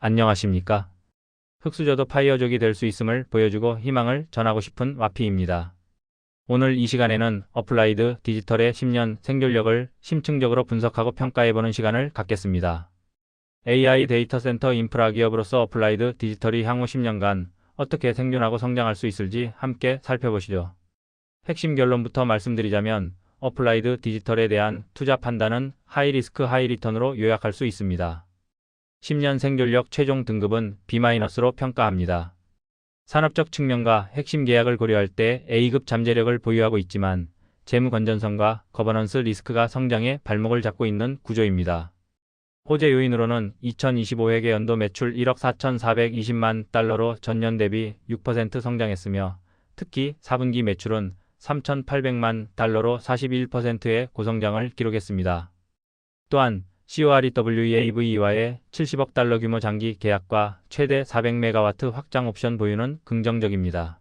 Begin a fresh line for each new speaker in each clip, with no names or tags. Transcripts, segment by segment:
안녕하십니까? 흙수저도 파이어족이 될 수 있음을 보여주고 희망을 전하고 싶은 와피입니다. 오늘 이 시간에는 어플라이드 디지털의 10년 생존력을 심층적으로 분석하고 평가해보는 시간을 갖겠습니다. AI 데이터 센터 인프라 기업으로서 어플라이드 디지털이 향후 10년간 어떻게 생존하고 성장할 수 있을지 함께 살펴보시죠. 핵심 결론부터 말씀드리자면 어플라이드 디지털에 대한 투자 판단은 하이 리스크 하이 리턴으로 요약할 수 있습니다. 10년 생존력 최종 등급은 B-로 평가합니다. 산업적 측면과 핵심 계약을 고려할 때 A급 잠재력을 보유하고 있지만 재무 건전성과 거버넌스 리스크가 성장의 발목을 잡고 있는 구조입니다. 호재 요인으로는 2025 회계 연도 매출 1억 4,420만 달러로 전년 대비 6% 성장했으며 특히 4분기 매출은 3,800만 달러로 41%의 고성장을 기록했습니다. 또한 COREWAVE와의 70억 달러 규모 장기 계약과 최대 400메가와트 확장 옵션 보유는 긍정적입니다.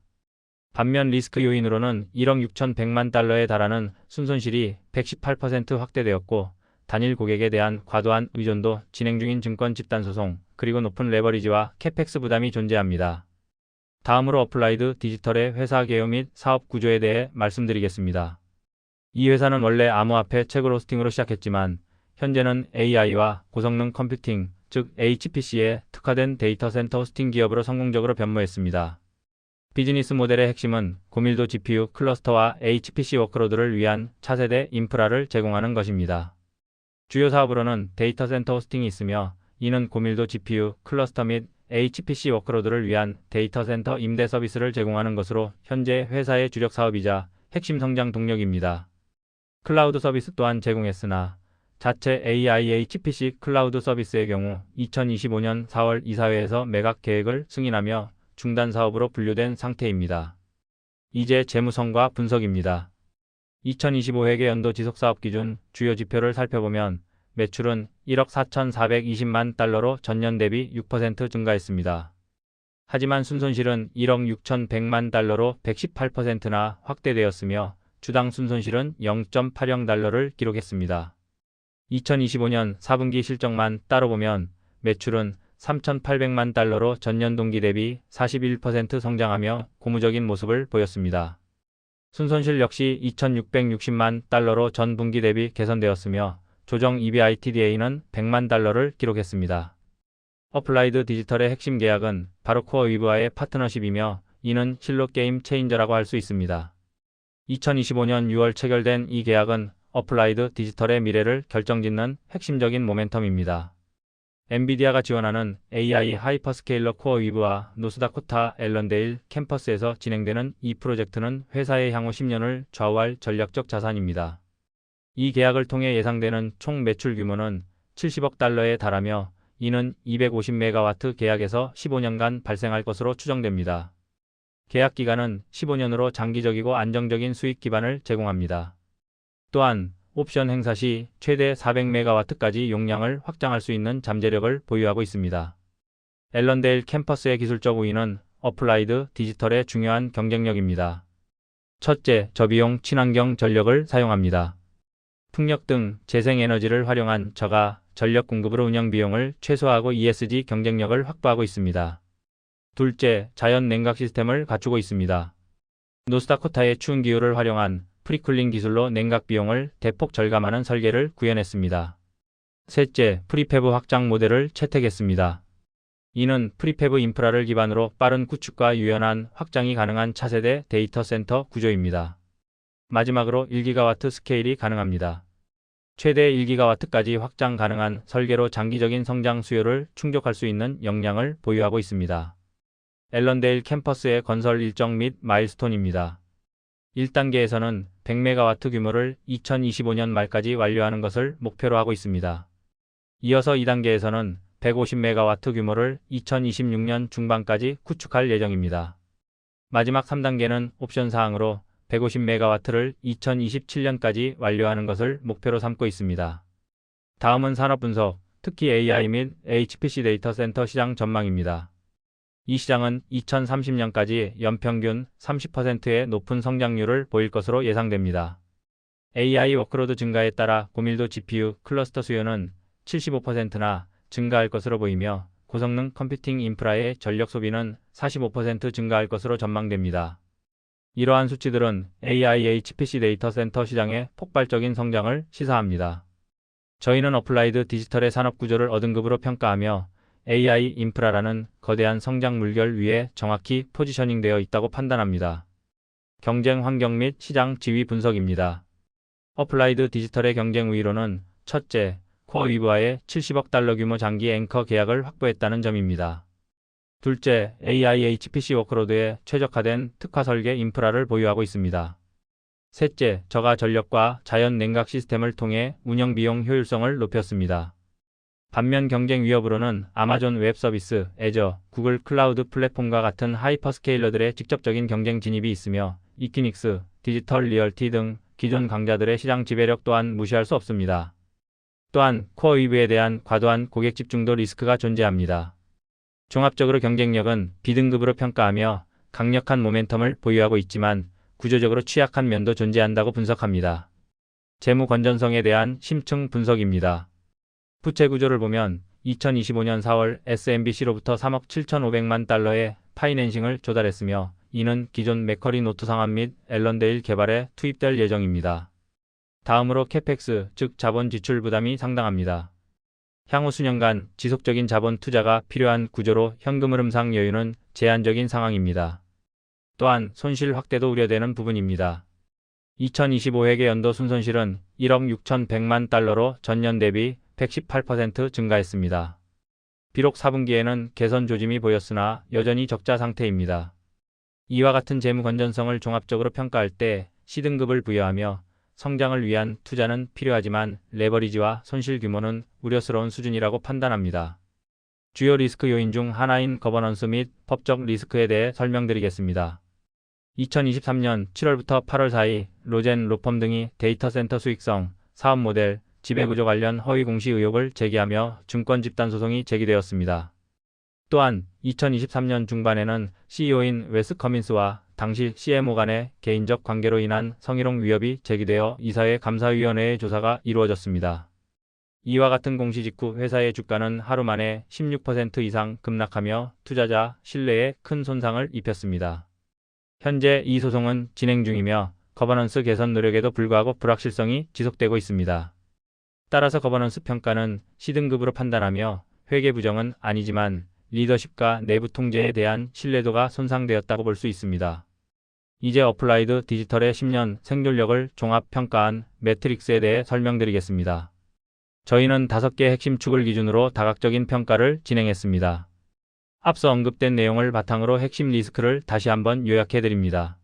반면 리스크 요인으로는 1억 6,100만 달러에 달하는 순손실이 118% 확대되었고 단일 고객에 대한 과도한 의존도, 진행 중인 증권 집단 소송, 그리고 높은 레버리지와 캐펙스 부담이 존재합니다. 다음으로 어플라이드 디지털의 회사 개요 및 사업 구조에 대해 말씀드리겠습니다. 이 회사는 원래 암호화폐 채굴 호스팅으로 시작했지만 현재는 AI와 고성능 컴퓨팅, 즉 HPC에 특화된 데이터 센터 호스팅 기업으로 성공적으로 변모했습니다. 비즈니스 모델의 핵심은 고밀도 GPU 클러스터와 HPC 워크로드를 위한 차세대 인프라를 제공하는 것입니다. 주요 사업으로는 데이터 센터 호스팅이 있으며 이는 고밀도 GPU 클러스터 및 HPC 워크로드를 위한 데이터 센터 임대 서비스를 제공하는 것으로 현재 회사의 주력 사업이자 핵심 성장 동력입니다. 클라우드 서비스 또한 제공했으나 자체 AI HPC 클라우드 서비스의 경우 2025년 4월 이사회에서 매각 계획을 승인하며 중단 사업으로 분류된 상태입니다. 이제 재무성과 분석입니다. 2025 회계 연도 지속사업 기준 주요 지표를 살펴보면 매출은 1억 4,420만 달러로 전년 대비 6% 증가했습니다. 하지만 순손실은 1억 6,100만 달러로 118%나 확대되었으며 주당 순손실은 0.80 달러를 기록했습니다. 2025년 4분기 실적만 따로 보면 매출은 3,800만 달러로 전년 동기 대비 41% 성장하며 고무적인 모습을 보였습니다. 순손실 역시 2,660만 달러로 전 분기 대비 개선되었으며 조정 EBITDA는 100만 달러를 기록했습니다. 어플라이드 디지털의 핵심 계약은 바로 코어위브와의 파트너십이며 이는 실로 게임 체인저라고 할 수 있습니다. 2025년 6월 체결된 이 계약은 어플라이드 디지털의 미래를 결정짓는 핵심적인 모멘텀입니다. 엔비디아가 지원하는 AI 하이퍼스케일러 코어위브와 노스다코타 앨런데일 캠퍼스에서 진행되는 이 프로젝트는 회사의 향후 10년을 좌우할 전략적 자산입니다. 이 계약을 통해 예상되는 총 매출 규모는 70억 달러에 달하며 이는 250메가와트 계약에서 15년간 발생할 것으로 추정됩니다. 계약 기간은 15년으로 장기적이고 안정적인 수익 기반을 제공합니다. 또한 옵션 행사 시 최대 400메가와트까지 용량을 확장할 수 있는 잠재력을 보유하고 있습니다. 앨런데일 캠퍼스의 기술적 우위는 어플라이드 디지털의 중요한 경쟁력입니다. 첫째, 저비용 친환경 전력을 사용합니다. 풍력 등 재생에너지를 활용한 저가 전력 공급으로 운영 비용을 최소화하고 ESG 경쟁력을 확보하고 있습니다. 둘째, 자연 냉각 시스템을 갖추고 있습니다. 노스다코타의 추운 기후를 활용한 프리쿨링 기술로 냉각 비용을 대폭 절감하는 설계를 구현했습니다. 셋째, 프리패브 확장 모델을 채택했습니다. 이는 프리패브 인프라를 기반으로 빠른 구축과 유연한 확장이 가능한 차세대 데이터 센터 구조입니다. 마지막으로 1기가와트 스케일이 가능합니다. 최대 1기가와트까지 확장 가능한 설계로 장기적인 성장 수요를 충족할 수 있는 역량을 보유하고 있습니다. 앨런데일 캠퍼스의 건설 일정 및 마일스톤입니다. 1단계에서는 100메가와트 규모를 2025년 말까지 완료하는 것을 목표로 하고 있습니다. 이어서 2단계에서는 150메가와트 규모를 2026년 중반까지 구축할 예정입니다. 마지막 3단계는 옵션 사항으로 150메가와트를 2027년까지 완료하는 것을 목표로 삼고 있습니다. 다음은 산업 분석, 특히 AI 및 HPC 데이터 센터 시장 전망입니다. 이 시장은 2030년까지 연평균 30%의 높은 성장률을 보일 것으로 예상됩니다. AI 워크로드 증가에 따라 고밀도 GPU 클러스터 수요는 75%나 증가할 것으로 보이며 고성능 컴퓨팅 인프라의 전력 소비는 45% 증가할 것으로 전망됩니다. 이러한 수치들은 AI HPC 데이터 센터 시장의 폭발적인 성장을 시사합니다. 저희는 어플라이드 디지털의 산업 구조를 어등급으로 평가하며 AI 인프라라는 거대한 성장 물결 위에 정확히 포지셔닝되어 있다고 판단합니다. 경쟁 환경 및 시장 지위 분석입니다. 어플라이드 디지털의 경쟁 우위로는 첫째, 코어위브와의 70억 달러 규모 장기 앵커 계약을 확보했다는 점입니다. 둘째, AI HPC 워크로드에 최적화된 특화 설계 인프라를 보유하고 있습니다. 셋째, 저가 전력과 자연 냉각 시스템을 통해 운영 비용 효율성을 높였습니다. 반면 경쟁 위협으로는 아마존 웹 서비스, 애저, 구글 클라우드 플랫폼과 같은 하이퍼스케일러들의 직접적인 경쟁 진입이 있으며 이퀴닉스, 디지털 리얼티 등 기존 강자들의 시장 지배력 또한 무시할 수 없습니다. 또한 코어위브에 대한 과도한 고객 집중도 리스크가 존재합니다. 종합적으로 경쟁력은 B등급으로 평가하며 강력한 모멘텀을 보유하고 있지만 구조적으로 취약한 면도 존재한다고 분석합니다. 재무 건전성에 대한 심층 분석입니다. 부채 구조를 보면 2025년 4월 SMBC로부터 3억 7,500만 달러의 파이낸싱을 조달했으며 이는 기존 맥커리 노트 상환 및 앨런데일 개발에 투입될 예정입니다. 다음으로 캐펙스, 즉 자본 지출 부담이 상당합니다. 향후 수년간 지속적인 자본 투자가 필요한 구조로 현금 흐름상 여유는 제한적인 상황입니다. 또한 손실 확대도 우려되는 부분입니다. 2025회계 연도 순손실은 1억 6,100만 달러로 전년 대비 118% 증가했습니다. 비록 4분기에는 개선 조짐이 보였으나 여전히 적자 상태입니다. 이와 같은 재무 건전성을 종합적으로 평가할 때 C등급을 부여하며 성장을 위한 투자는 필요하지만 레버리지와 손실 규모는 우려스러운 수준이라고 판단합니다. 주요 리스크 요인 중 하나인 거버넌스 및 법적 리스크에 대해 설명드리겠습니다. 2023년 7월부터 8월 사이 로젠 로펌 등이 데이터 센터 수익성, 사업 모델, 지배구조 관련 허위 공시 의혹을 제기하며 증권 집단 소송이 제기되었습니다. 또한 2023년 중반에는 CEO인 웨스 커민스와 당시 CMO 간의 개인적 관계로 인한 성희롱 위협이 제기되어 이사회 감사위원회의 조사가 이루어졌습니다. 이와 같은 공시 직후 회사의 주가는 하루 만에 16% 이상 급락하며 투자자 신뢰에 큰 손상을 입혔습니다. 현재 이 소송은 진행 중이며 거버넌스 개선 노력에도 불구하고 불확실성이 지속되고 있습니다. 따라서 거버넌스 평가는 C등급으로 판단하며 회계 부정은 아니지만 리더십과 내부 통제에 대한 신뢰도가 손상되었다고 볼 수 있습니다. 이제 어플라이드 디지털의 10년 생존력을 종합평가한 매트릭스에 대해 설명드리겠습니다. 저희는 5개 핵심 축을 기준으로 다각적인 평가를 진행했습니다. 앞서 언급된 내용을 바탕으로 핵심 리스크를 다시 한번 요약해드립니다.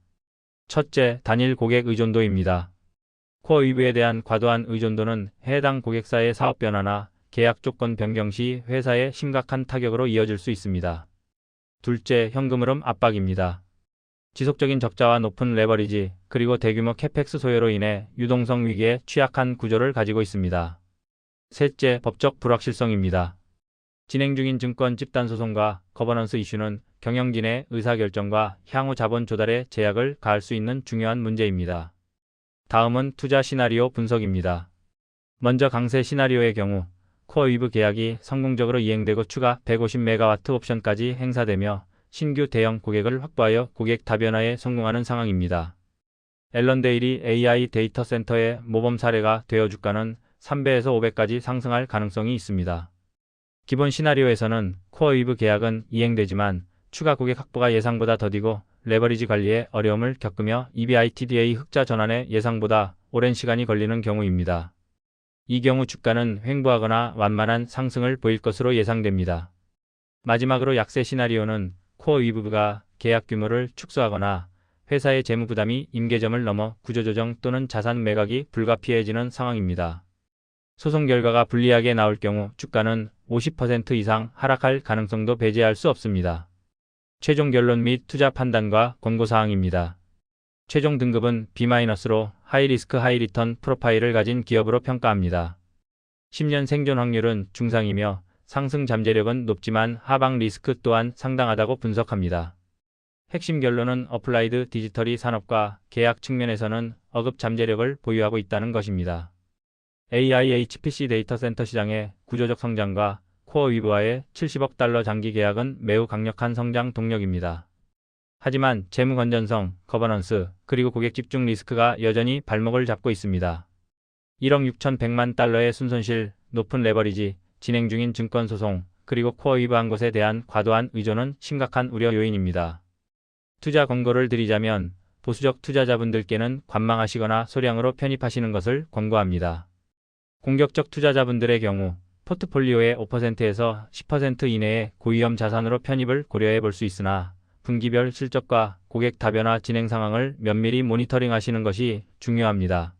첫째, 단일 고객 의존도입니다. 코어위브에 대한 과도한 의존도는 해당 고객사의 사업 변화나 계약 조건 변경 시 회사에 심각한 타격으로 이어질 수 있습니다. 둘째, 현금 흐름 압박입니다. 지속적인 적자와 높은 레버리지, 그리고 대규모 캐펙스 소요로 인해 유동성 위기에 취약한 구조를 가지고 있습니다. 셋째, 법적 불확실성입니다. 진행 중인 증권 집단 소송과 거버넌스 이슈는 경영진의 의사결정과 향후 자본 조달에 제약을 가할 수 있는 중요한 문제입니다. 다음은 투자 시나리오 분석입니다. 먼저 강세 시나리오의 경우 코어위브 계약이 성공적으로 이행되고 추가 150메가와트 옵션까지 행사되며 신규 대형 고객을 확보하여 고객 다변화에 성공하는 상황입니다. 앨런데일이 AI 데이터 센터의 모범 사례가 되어 주가는 3배에서 5배까지 상승할 가능성이 있습니다. 기본 시나리오에서는 코어위브 계약은 이행되지만 추가 고객 확보가 예상보다 더디고 레버리지 관리에 어려움을 겪으며 EBITDA 흑자 전환에 예상보다 오랜 시간이 걸리는 경우입니다. 이 경우 주가는 횡보하거나 완만한 상승을 보일 것으로 예상됩니다. 마지막으로 약세 시나리오는 코어위브가 계약 규모를 축소하거나 회사의 재무 부담이 임계점을 넘어 구조조정 또는 자산 매각이 불가피해지는 상황입니다. 소송 결과가 불리하게 나올 경우 주가는 50% 이상 하락할 가능성도 배제할 수 없습니다. 최종 결론 및 투자 판단과 권고사항입니다. 최종 등급은 B-로 하이리스크 하이리턴 프로파일을 가진 기업으로 평가합니다. 10년 생존 확률은 중상이며 상승 잠재력은 높지만 하방 리스크 또한 상당하다고 분석합니다. 핵심 결론은 어플라이드 디지털이 산업과 계약 측면에서는 어급 잠재력을 보유하고 있다는 것입니다. AI HPC 데이터 센터 시장의 구조적 성장과 코어위브와의 70억 달러 장기 계약은 매우 강력한 성장 동력입니다. 하지만 재무 건전성, 거버넌스, 그리고 고객 집중 리스크가 여전히 발목을 잡고 있습니다. 1억 6,100만 달러의 순손실, 높은 레버리지, 진행 중인 증권 소송, 그리고 코어위브 한 곳에 대한 과도한 의존은 심각한 우려 요인입니다. 투자 권고를 드리자면 보수적 투자자분들께는 관망하시거나 소량으로 편입하시는 것을 권고합니다. 공격적 투자자분들의 경우 포트폴리오의 5%에서 10% 이내의 고위험 자산으로 편입을 고려해 볼 수 있으나 분기별 실적과 고객 다변화 진행 상황을 면밀히 모니터링하시는 것이 중요합니다.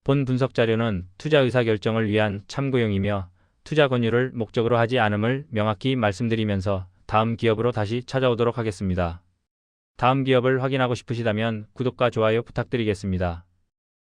본 분석 자료는 투자 의사결정을 위한 참고용이며 투자 권유를 목적으로 하지 않음을 명확히 말씀드리면서 다음 기업으로 다시 찾아오도록 하겠습니다. 다음 기업을 확인하고 싶으시다면 구독과 좋아요 부탁드리겠습니다.